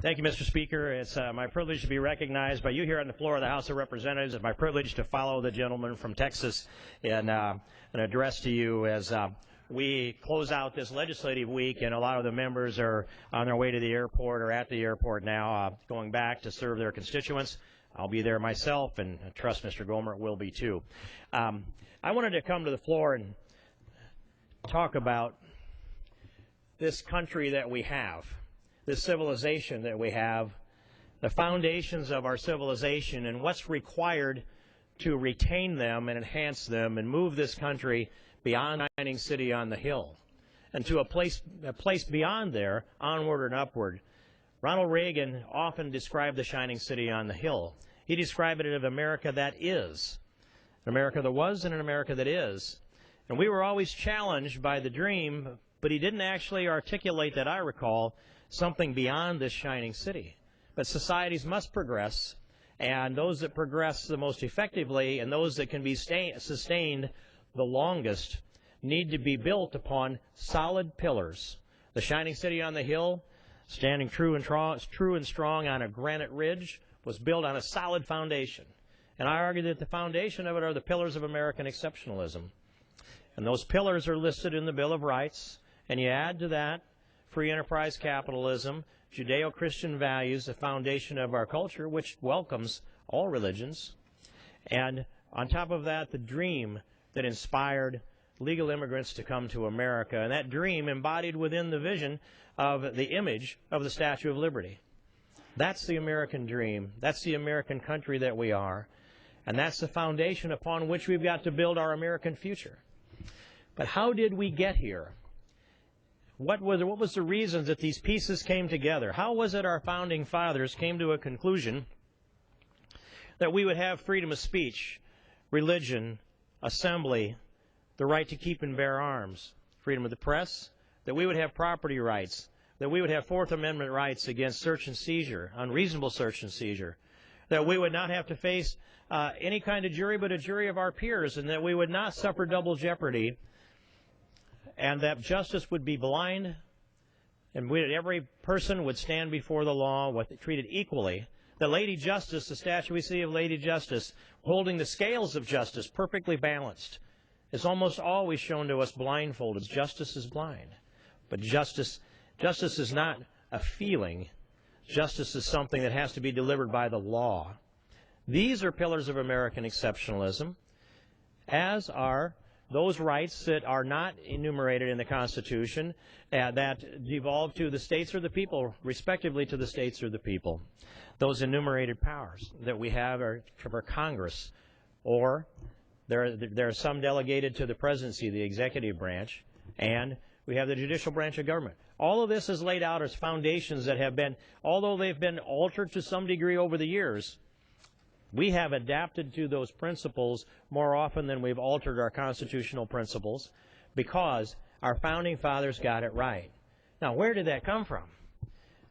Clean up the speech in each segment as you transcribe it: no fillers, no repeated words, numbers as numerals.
Thank you, Mr. Speaker. It's my privilege to be recognized by you here on the floor of the House of Representatives. It's my privilege to follow the gentleman from Texas in an address to you as we close out this legislative week, and a lot of the members are on their way to the airport or at the airport now, going back to serve their constituents. I'll be there myself, and I trust Mr. Gomer will be too. I wanted to come to the floor and talk about this country that we have, this civilization that we have, the foundations of our civilization, and what's required to retain them and enhance them and move this country beyond the shining city on the hill and to a place beyond there, onward and upward. Ronald Reagan often described the shining city on the hill. He described it as America that is, an America that was and an America that is. And we were always challenged by the dream, but he didn't actually articulate, that I recall, something beyond this shining city. But societies must progress, and those that progress the most effectively and those that can be sustained the longest need to be built upon solid pillars. The shining city on the hill, standing true and strong on a granite ridge, was built on a solid foundation. And I argue that the foundation of it are the pillars of American exceptionalism. And those pillars are listed in the Bill of Rights, and you add to that free enterprise capitalism, Judeo-Christian values, the foundation of our culture, which welcomes all religions. And on top of that, the dream that inspired legal immigrants to come to America, and that dream embodied within the vision of the image of the Statue of Liberty. That's the American dream. That's the American country that we are. And that's the foundation upon which we've got to build our American future. But how did we get here? What was the reasons that these pieces came together? How was it our founding fathers came to a conclusion that we would have freedom of speech, religion, assembly, the right to keep and bear arms, freedom of the press, that we would have property rights, that we would have Fourth Amendment rights against search and seizure, unreasonable search and seizure, that we would not have to face any kind of jury but a jury of our peers, and that we would not suffer double jeopardy, and that justice would be blind, and every person would stand before the law treated equally. The Lady Justice, the statue we see of Lady Justice, holding the scales of justice perfectly balanced, is almost always shown to us blindfolded. Justice is blind. But justice is not a feeling. Justice is something that has to be delivered by the law. These are pillars of American exceptionalism, as are those rights that are not enumerated in the Constitution that devolve to the states or the people, respectively to the states or the people. Those enumerated powers that we have are for Congress, or there are some delegated to the presidency, the executive branch, and we have the judicial branch of government. All of this is laid out as foundations that have been, although they've been altered to some degree over the years, we have adapted to those principles more often than we've altered our constitutional principles because our founding fathers got it right. Now, where did that come from?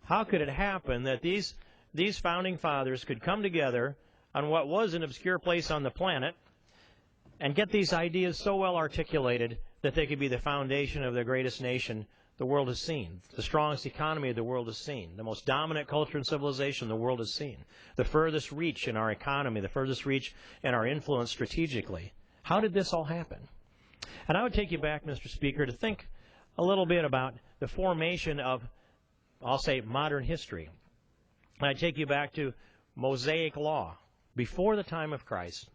How could it happen that these founding fathers could come together on what was an obscure place on the planet and get these ideas so well articulated that they could be the foundation of the greatest nation the world has seen, the strongest economy the world has seen, the most dominant culture and civilization the world has seen, the furthest reach in our economy, the furthest reach in our influence strategically? How did this all happen? And I would take you back, Mr. Speaker, to think a little bit about the formation of, I'll say, modern history. And I'd take you back to Mosaic law, before the time of Christ,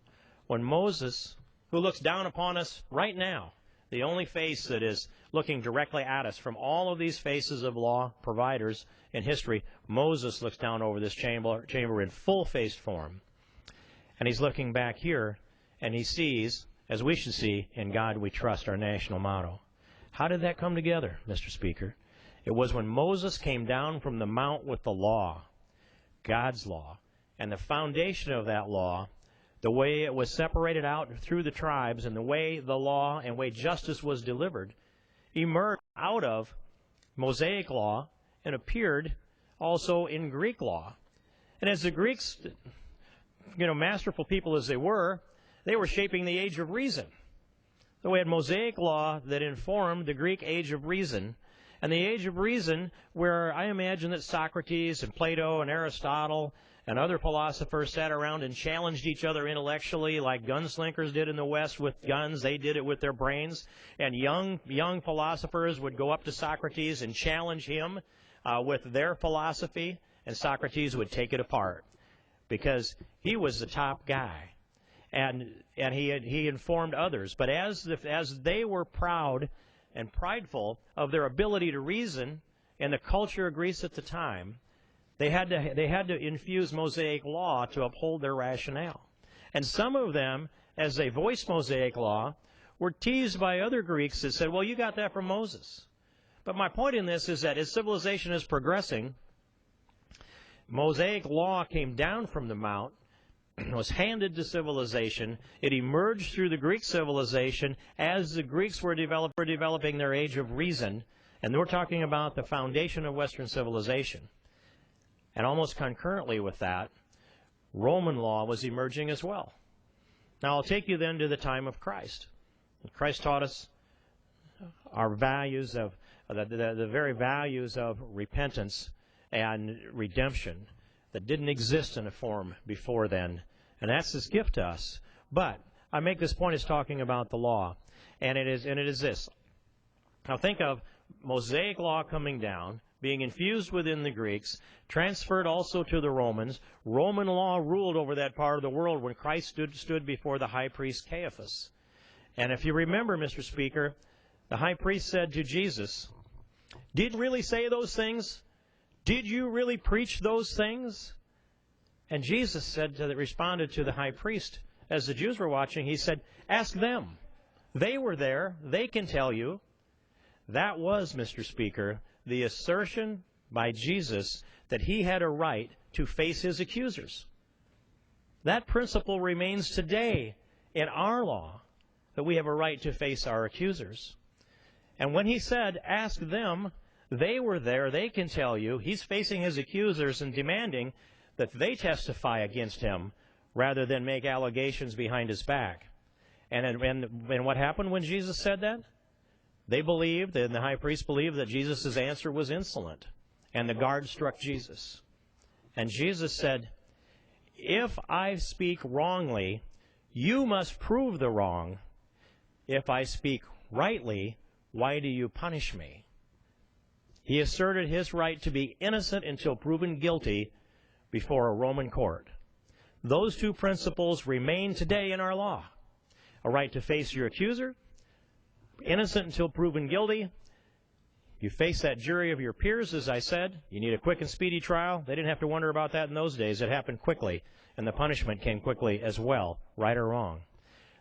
when Moses, who looks down upon us right now, the only face that is looking directly at us from all of these faces of law providers in history, Moses looks down over this chamber in full-faced form. And he's looking back here, and he sees, as we should see, in God we trust, our national motto. How did that come together, Mr. Speaker? It was when Moses came down from the mount with the law, God's law, and the foundation of that law, the way it was separated out through the tribes, and the way the law and way justice was delivered, emerged out of Mosaic law and appeared also in Greek law. And as the Greeks, masterful people as they were shaping the age of reason. So we had Mosaic law that informed the Greek age of reason, and the age of reason, where I imagine that Socrates and Plato and Aristotle and other philosophers sat around and challenged each other intellectually like gunslingers did in the West with guns. They did it with their brains. And young philosophers would go up to Socrates and challenge him with their philosophy, and Socrates would take it apart because he was the top guy. And he informed others. But as they were proud and prideful of their ability to reason in the culture of Greece at the time, they had to infuse Mosaic law to uphold their rationale. And some of them, as they voiced Mosaic law, were teased by other Greeks that said, well, you got that from Moses. But my point in this is that as civilization is progressing, Mosaic law came down from the mount, was handed to civilization. It emerged through the Greek civilization as the Greeks were developing their age of reason. And we're talking about the foundation of Western civilization. And almost concurrently with that, Roman law was emerging as well. Now, I'll take you then to the time of Christ. Christ taught us our values of, the very values of repentance and redemption that didn't exist in a form before then. And that's His gift to us. But I make this point as talking about the law. And it is this. Now, think of Mosaic law coming down, being infused within the Greeks, transferred also to the Romans. Roman law ruled over that part of the world when Christ stood before the high priest Caiaphas. And if you remember, Mr. Speaker, the high priest said to Jesus, "Did you really say those things? Did you really preach those things?" And Jesus responded to the high priest, as the Jews were watching, he said, "Ask them. They were there. They can tell you." That was, Mr. Speaker, the assertion by Jesus that he had a right to face his accusers. That principle remains today in our law, that we have a right to face our accusers. And when he said, "Ask them," they were there, they can tell you, he's facing his accusers and demanding that they testify against him rather than make allegations behind his back. And what happened when Jesus said that? They believed, and the high priest believed, that Jesus' answer was insolent. And the guard struck Jesus. And Jesus said, "If I speak wrongly, you must prove the wrong. If I speak rightly, why do you punish me?" He asserted his right to be innocent until proven guilty before a Roman court. Those two principles remain today in our law. A right to face your accuser, innocent until proven guilty. You face that jury of your peers, as I said. You need a quick and speedy trial. They didn't have to wonder about that in those days. It happened quickly, and the punishment came quickly as well, right or wrong.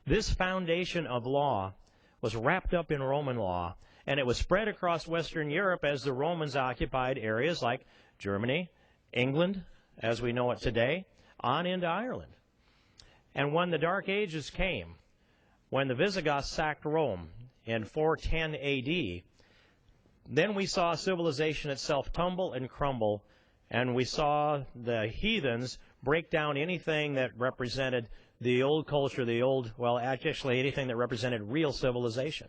This foundation of law was wrapped up in Roman law, and it was spread across Western Europe as the Romans occupied areas like Germany, England, as we know it today, on into Ireland. And when the Dark Ages came, when the Visigoths sacked Rome in 410 AD, then we saw civilization itself tumble and crumble, and we saw the heathens break down anything that represented the old culture, actually anything that represented real civilization.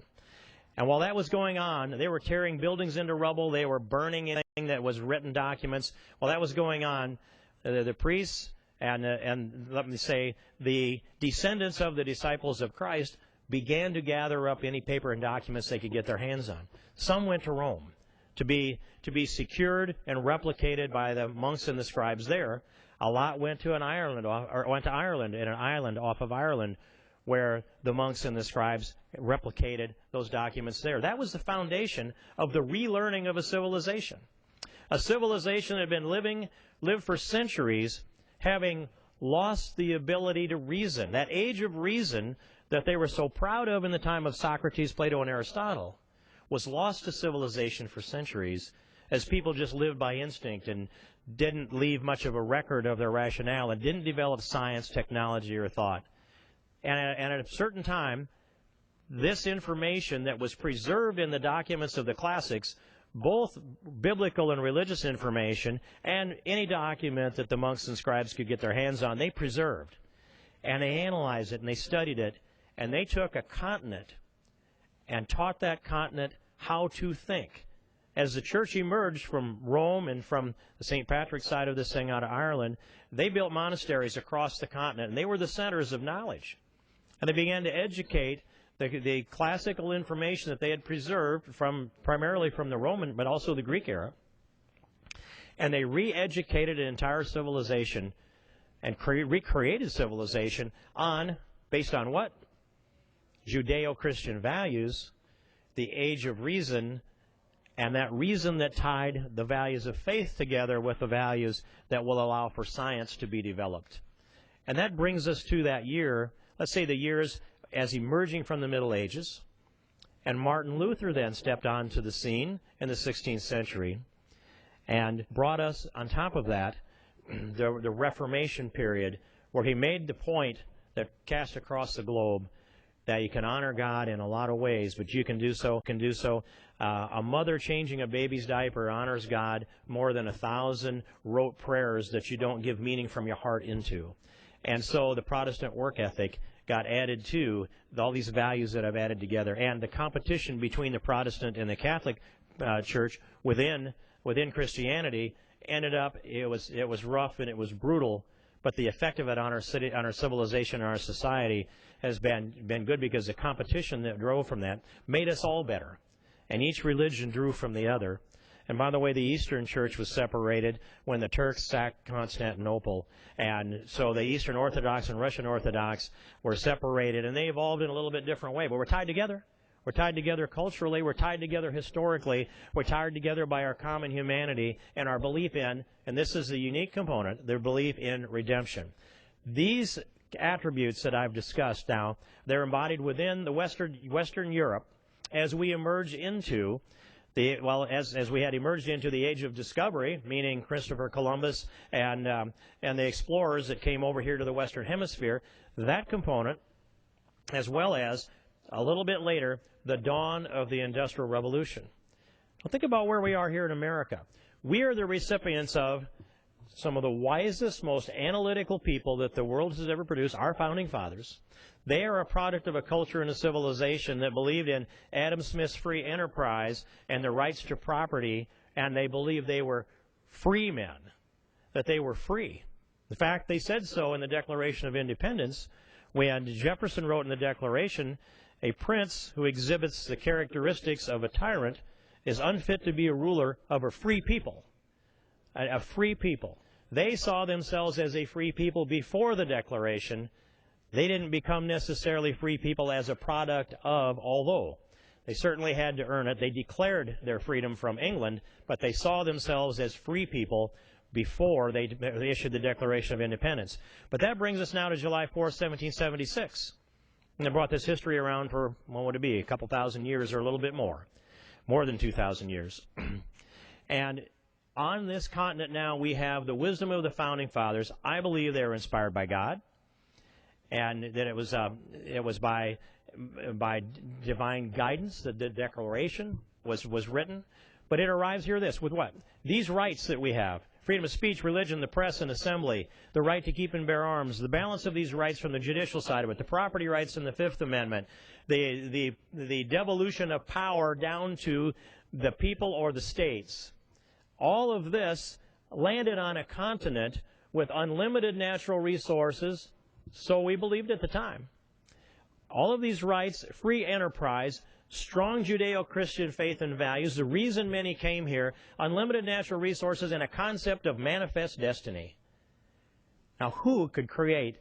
And while that was going on, they were tearing buildings into rubble, they were burning anything that was written documents. While that was going on, the priests and let me say, the descendants of the disciples of Christ began to gather up any paper and documents they could get their hands on. Some went to Rome to be secured and replicated by the monks and the scribes there. A lot went to Ireland, in an island off of Ireland, where the monks and the scribes replicated those documents there. That was the foundation of the relearning of a civilization. A civilization that had been lived for centuries, having lost the ability to reason. That age of reason that they were so proud of in the time of Socrates, Plato, and Aristotle was lost to civilization for centuries as people just lived by instinct and didn't leave much of a record of their rationale and didn't develop science, technology, or thought. And at a certain time, this information that was preserved in the documents of the classics, both biblical and religious information, and any document that the monks and scribes could get their hands on, they preserved. And they analyzed it, and they studied it, and they took a continent and taught that continent how to think. as the church emerged from Rome and from the St. Patrick's side of this thing out of Ireland, they built monasteries across the continent, and they were the centers of knowledge. And they began to educate the classical information that they had preserved primarily from the Roman, but also the Greek era. And they re-educated an entire civilization and recreated civilization based on what? Judeo-Christian values, the age of reason, and that reason that tied the values of faith together with the values that will allow for science to be developed. And that brings us to that year, let's say the years as emerging from the Middle Ages, and Martin Luther then stepped onto the scene in the 16th century and brought us, on top of that, the Reformation period, where he made the point that cast across the globe that you can honor God in a lot of ways, but you can do so. A mother changing a baby's diaper honors God more than 1,000 rote prayers that you don't give meaning from your heart into. And so the Protestant work ethic got added to all these values that I've added together, and the competition between the Protestant and the Catholic Church within Christianity ended up, it was rough and it was brutal, but the effect of it on our city, on our civilization, and our society has been good, because the competition that drove from that made us all better, and each religion drew from the other. And by the way, the Eastern Church was separated when the Turks sacked Constantinople, and so the Eastern Orthodox and Russian Orthodox were separated, and they evolved in a little bit different way, but we're tied together. We're tied together culturally, we're tied together historically, we're tied together by our common humanity and our belief in, and this is the unique component, their belief in redemption. These attributes that I've discussed now, they're embodied within the Western Europe as we emerge into as we had emerged into the age of discovery, meaning Christopher Columbus and the explorers that came over here to the Western Hemisphere. That component, as well as a little bit later, the dawn of the Industrial Revolution. Well, think about where we are here in America. We are the recipients of some of the wisest, most analytical people that the world has ever produced, our founding fathers. They are a product of a culture and a civilization that believed in Adam Smith's free enterprise and the rights to property, and they believed they were free men, that they were free. In fact, they said so in the Declaration of Independence when Jefferson wrote in the Declaration, "A prince who exhibits the characteristics of a tyrant is unfit to be a ruler of a free people." A free people. They saw themselves as a free people before the Declaration. They didn't become necessarily free people as a product of, although they certainly had to earn it. They declared their freedom from England, but they saw themselves as free people before they issued the Declaration of Independence. But that brings us now to July 4th, 1776. And they brought this history around for, what would it be, a couple thousand years or a little bit more than 2,000 years. And on this continent now, we have the wisdom of the Founding Fathers. I believe they were inspired by God, and that it was by divine guidance that the Declaration was written. But it arrives here with what? These rights that we have: freedom of speech, religion, the press, and assembly, the right to keep and bear arms, the balance of these rights from the judicial side of it, the property rights in the Fifth Amendment, the devolution of power down to the people or the states. All of this landed on a continent with unlimited natural resources, so we believed at the time. All of these rights, free enterprise, strong Judeo-Christian faith and values, the reason many came here, unlimited natural resources, and a concept of manifest destiny. Now, who could create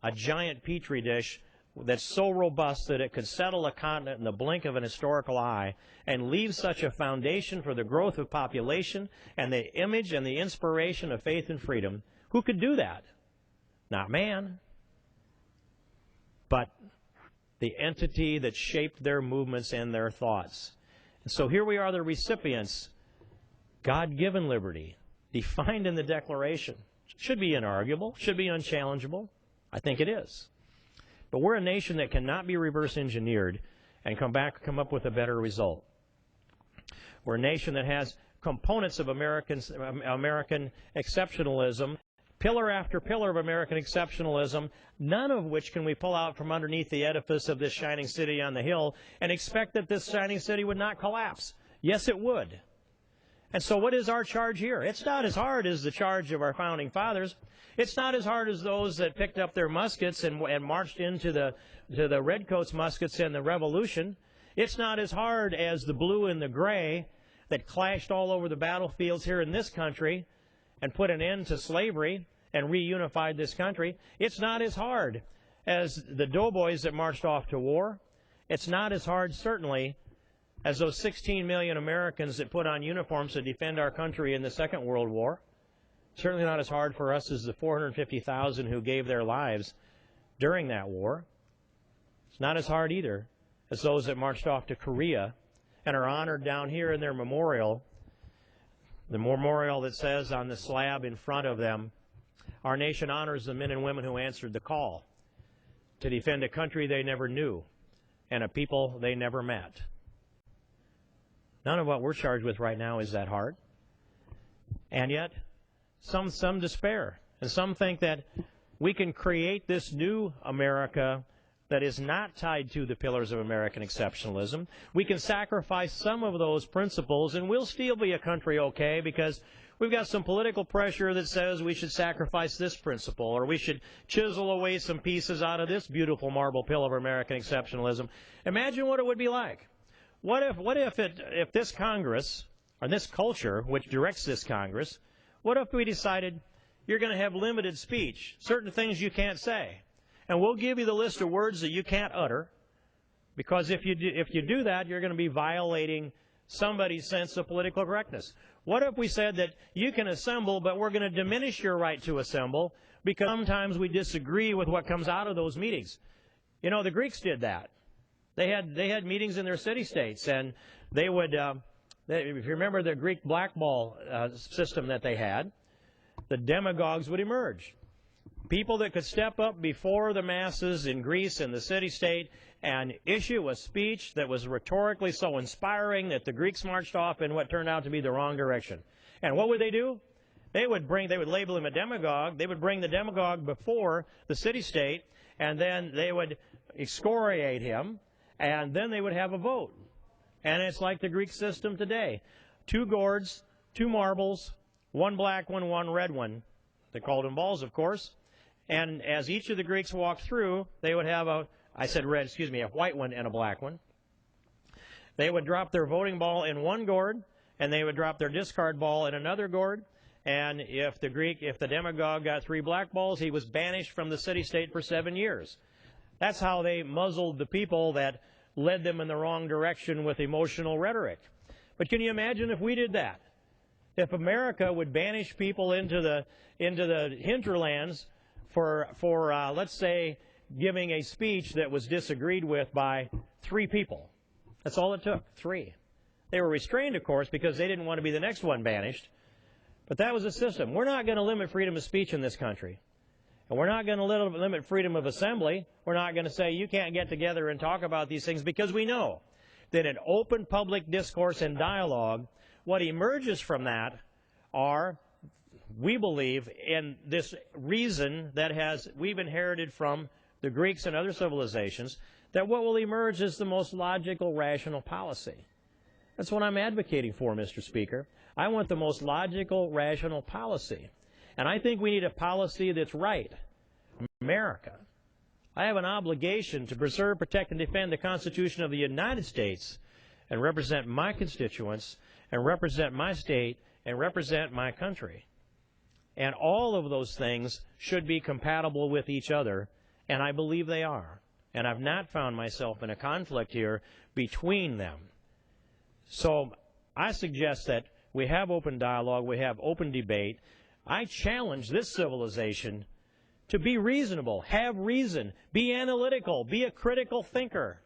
a giant petri dish that's so robust that it could settle a continent in the blink of an historical eye and leave such a foundation for the growth of population and the image and the inspiration of faith and freedom? Who could do that? Not man, but the entity that shaped their movements and their thoughts. And so here we are, the recipients. God-given liberty, defined in the Declaration. Should be inarguable, should be unchallengeable. I think it is. But we're a nation that cannot be reverse engineered and come up with a better result. We're a nation that has components of American exceptionalism, pillar after pillar of American exceptionalism, none of which can we pull out from underneath the edifice of this shining city on the hill and expect that this shining city would not collapse. Yes, it would. And so what is our charge here? It's not as hard as the charge of our founding fathers. It's not as hard as those that picked up their muskets and marched into the Redcoats' muskets in the Revolution. It's not as hard as the blue and the gray that clashed all over the battlefields here in this country and put an end to slavery and reunified this country. It's not as hard as the doughboys that marched off to war. It's not as hard, certainly, as those 16 million Americans that put on uniforms to defend our country in the Second World War. Certainly not as hard for us as the 450,000 who gave their lives during that war. It's not as hard either as those that marched off to Korea and are honored down here in their memorial, the memorial that says on the slab in front of them, "Our nation honors the men and women who answered the call to defend a country they never knew and a people they never met." None of what we're charged with right now is that hard. And yet, some despair. And some think that we can create this new America that is not tied to the pillars of American exceptionalism. We can sacrifice some of those principles, and we'll still be a country okay because we've got some political pressure that says we should sacrifice this principle, or we should chisel away some pieces out of this beautiful marble pillar of American exceptionalism. Imagine what it would be like. What if this Congress, or this culture, which directs this Congress, what if we decided you're going to have limited speech, certain things you can't say, and we'll give you the list of words that you can't utter, because if you do that, you're going to be violating somebody's sense of political correctness. What if we said that you can assemble, but we're going to diminish your right to assemble because sometimes we disagree with what comes out of those meetings? You know, the Greeks did that. They had meetings in their city-states, and they would, if you remember the Greek blackball system that they had, the demagogues would emerge. People that could step up before the masses in Greece and the city-state and issue a speech that was rhetorically so inspiring that the Greeks marched off in what turned out to be the wrong direction. And what would they do? They would label him a demagogue. They would bring the demagogue before the city-state, and then they would excoriate him, and then they would have a vote. And it's like the Greek system today. 2 gourds, 2 marbles, 1 black one, 1 red one. They called them balls, of course. And as each of the Greeks walked through, they would have a white one and a black one. They would drop their voting ball in one gourd, and they would drop their discard ball in another gourd. And if the demagogue got 3 black balls, he was banished from the city-state for 7 years. That's how they muzzled the people that led them in the wrong direction with emotional rhetoric. But can you imagine if we did that? If America would banish people into the hinterlands for let's say, giving a speech that was disagreed with by 3 people. That's all it took, 3. They were restrained, of course, because they didn't want to be the next one banished. But that was the system. We're not going to limit freedom of speech in this country. And we're not going to limit freedom of assembly. We're not going to say you can't get together and talk about these things, because we know that in open public discourse and dialogue, what emerges from that are, we believe, in this reason that we've inherited from the Greeks and other civilizations, that what will emerge is the most logical, rational policy. That's what I'm advocating for, Mr. Speaker. I want the most logical, rational policy. And I think we need a policy that's right. America. I have an obligation to preserve, protect, and defend the Constitution of the United States and represent my constituents and represent my state and represent my country. And all of those things should be compatible with each other, and I believe they are. And I've not found myself in a conflict here between them. So I suggest that we have open dialogue, we have open debate. I challenge this civilization to be reasonable, have reason, be analytical, be a critical thinker.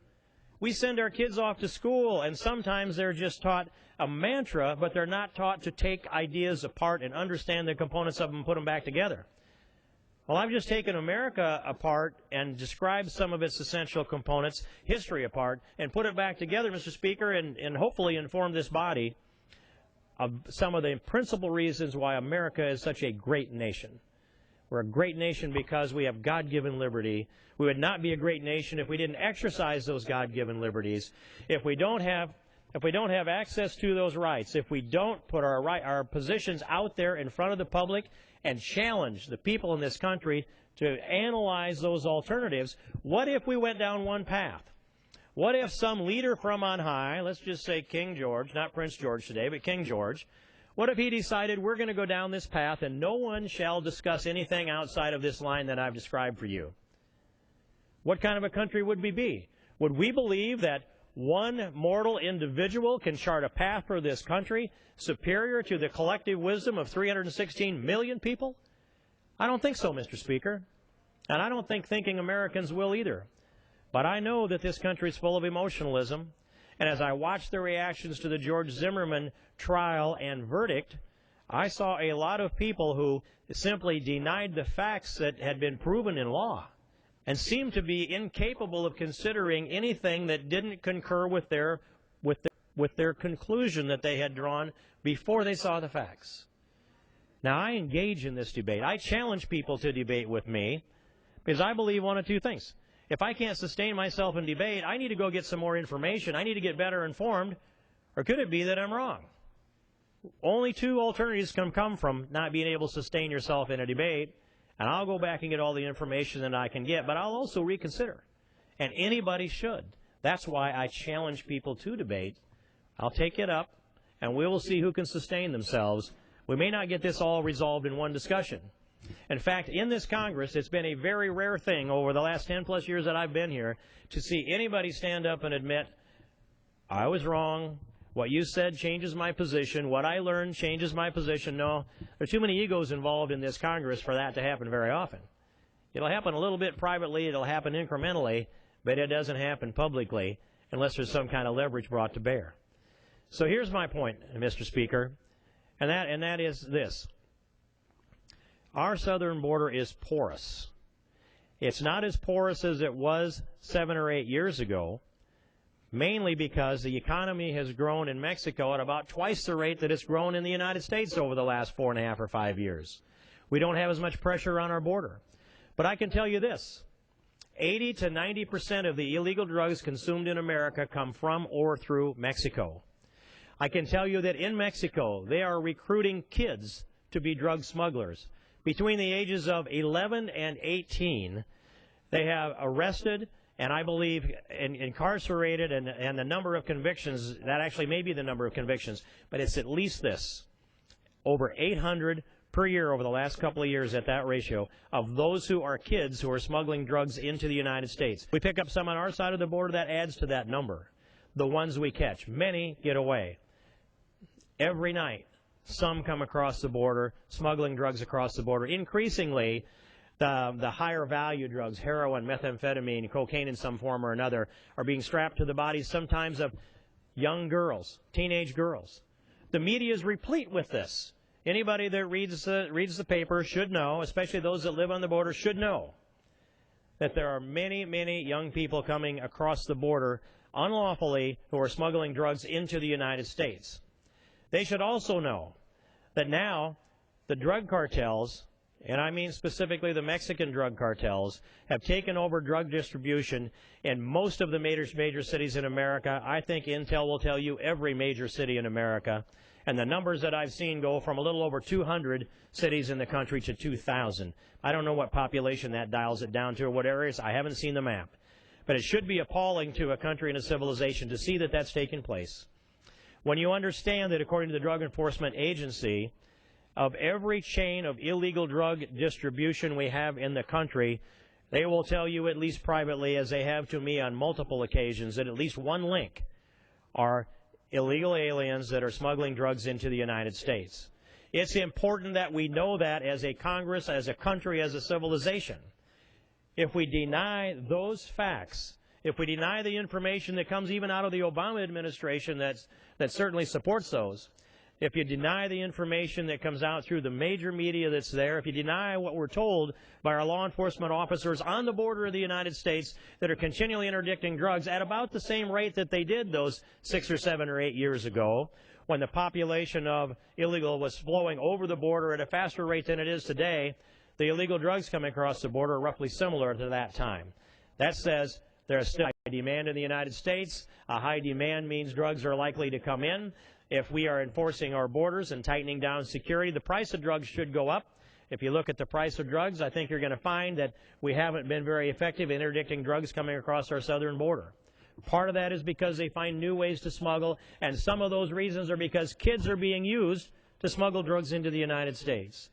We send our kids off to school, and sometimes they're just taught a mantra, but they're not taught to take ideas apart and understand the components of them and put them back together. Well, I've just taken America apart and described some of its essential components, history apart, and put it back together, Mr. Speaker, and hopefully inform this body of some of the principal reasons why America is such a great nation. We're a great nation because we have God-given liberty. We would not be a great nation if we didn't exercise those God-given liberties. If we don't have if we don't have access to those rights, if we don't put our positions out there in front of the public and challenge the people in this country to analyze those alternatives, what if we went down one path? What if some leader from on high, let's just say King George, not Prince George today, but King George, what if he decided we're going to go down this path and no one shall discuss anything outside of this line that I've described for you? What kind of a country would we be? Would we believe that one mortal individual can chart a path for this country superior to the collective wisdom of 316 million people? I don't think so, Mr. Speaker. And I don't think thinking Americans will either. But I know that this country is full of emotionalism. And as I watched the reactions to the George Zimmerman trial and verdict, I saw a lot of people who simply denied the facts that had been proven in law and seemed to be incapable of considering anything that didn't concur with their conclusion that they had drawn before they saw the facts. Now, I engage in this debate. I challenge people to debate with me because I believe one of two things. If I can't sustain myself in debate, I need to go get some more information. I need to get better informed. Or could it be that I'm wrong? Only two alternatives can come from not being able to sustain yourself in a debate, and I'll go back and get all the information that I can get, but I'll also reconsider. And anybody should. That's why I challenge people to debate. I'll take it up, and we will see who can sustain themselves. We may not get this all resolved in one discussion. In fact, in this Congress, it's been a very rare thing over the last 10-plus years that I've been here to see anybody stand up and admit, I was wrong, what you said changes my position, what I learned changes my position. No, there are too many egos involved in this Congress for that to happen very often. It'll happen a little bit privately, it'll happen incrementally, but it doesn't happen publicly unless there's some kind of leverage brought to bear. So here's my point, Mr. Speaker, and that is this. Our southern border is porous. It's not as porous as it was 7 or 8 years ago, mainly because the economy has grown in Mexico at about twice the rate that it's grown in the United States over the last 4.5 or 5 years. We don't have as much pressure on our border. But I can tell you this, 80 to 90% of the illegal drugs consumed in America come from or through Mexico. I can tell you that in Mexico, they are recruiting kids to be drug smugglers. Between the ages of 11 and 18, they have arrested and I believe incarcerated, and the number of convictions, that actually may be the number of convictions, but it's at least this, over 800 per year over the last couple of years at that ratio of those who are kids who are smuggling drugs into the United States. We pick up some on our side of the border, that adds to that number. The ones we catch, many get away. Every night, some come across the border, smuggling drugs across the border. Increasingly, the higher value drugs, heroin, methamphetamine, cocaine in some form or another, are being strapped to the bodies sometimes of young girls, teenage girls. The media is replete with this. Anybody that reads the paper should know, especially those that live on the border, should know that there are many, many young people coming across the border unlawfully who are smuggling drugs into the United States. They should also know that now the drug cartels, and I mean specifically the Mexican drug cartels, have taken over drug distribution in most of the major cities in America. I think Intel will tell you every major city in America. And the numbers that I've seen go from a little over 200 cities in the country to 2,000. I don't know what population that dials it down to or what areas. I haven't seen the map. But it should be appalling to a country and a civilization to see that that's taken place. When you understand that, according to the Drug Enforcement Agency, of every chain of illegal drug distribution we have in the country, they will tell you, at least privately, as they have to me on multiple occasions, that at least one link are illegal aliens that are smuggling drugs into the United States. It's important that we know that as a Congress, as a country, as a civilization. If we deny those facts, if we deny the information that comes even out of the Obama administration that certainly supports those, if you deny the information that comes out through the major media that's there, if you deny what we're told by our law enforcement officers on the border of the United States that are continually interdicting drugs at about the same rate that they did those 6 or 7 or 8 years ago, when the population of illegal was flowing over the border at a faster rate than it is today, the illegal drugs coming across the border are roughly similar to that time. That says there are still demand in the United States. A high demand means drugs are likely to come in. If we are enforcing our borders and tightening down security, the price of drugs should go up. If you look at the price of drugs, I think you're going to find that we haven't been very effective in interdicting drugs coming across our southern border. Part of that is because they find new ways to smuggle, and some of those reasons are because kids are being used to smuggle drugs into the United States.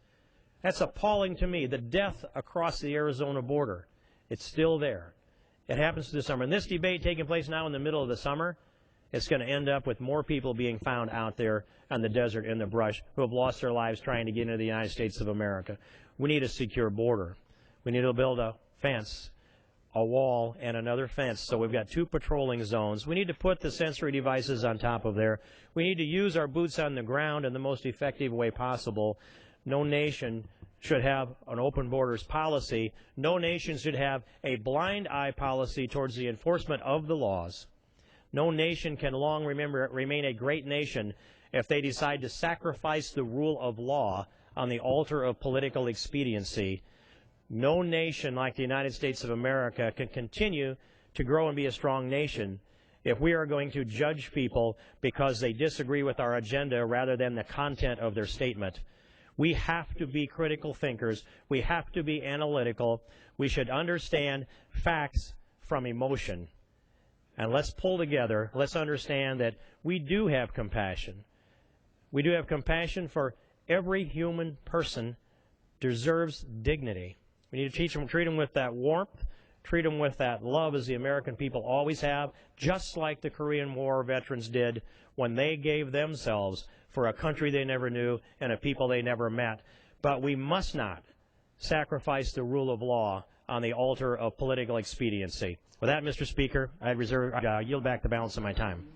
That's appalling to me. The death across the Arizona border, it's still there. It happens this summer. And this debate taking place now in the middle of the summer, it's going to end up with more people being found out there on the desert in the brush who have lost their lives trying to get into the United States of America. We need a secure border. We need to build a fence, a wall, and another fence. So we've got 2 patrolling zones. We need to put the sensory devices on top of there. We need to use our boots on the ground in the most effective way possible. No nation should have an open borders policy. No nation should have a blind eye policy towards the enforcement of the laws. No nation can long remain a great nation if they decide to sacrifice the rule of law on the altar of political expediency. No nation like the United States of America can continue to grow and be a strong nation if we are going to judge people because they disagree with our agenda rather than the content of their statement. We have to be critical thinkers. We have to be analytical. We should understand facts from emotion. And let's pull together. Let's understand that we do have compassion. We do have compassion for every human person deserves dignity. We need to treat them with that warmth, treat them with that love as the American people always have, just like the Korean War veterans did when they gave themselves for a country they never knew and a people they never met. But we must not sacrifice the rule of law on the altar of political expediency. With that, Mr. Speaker, I yield back the balance of my time.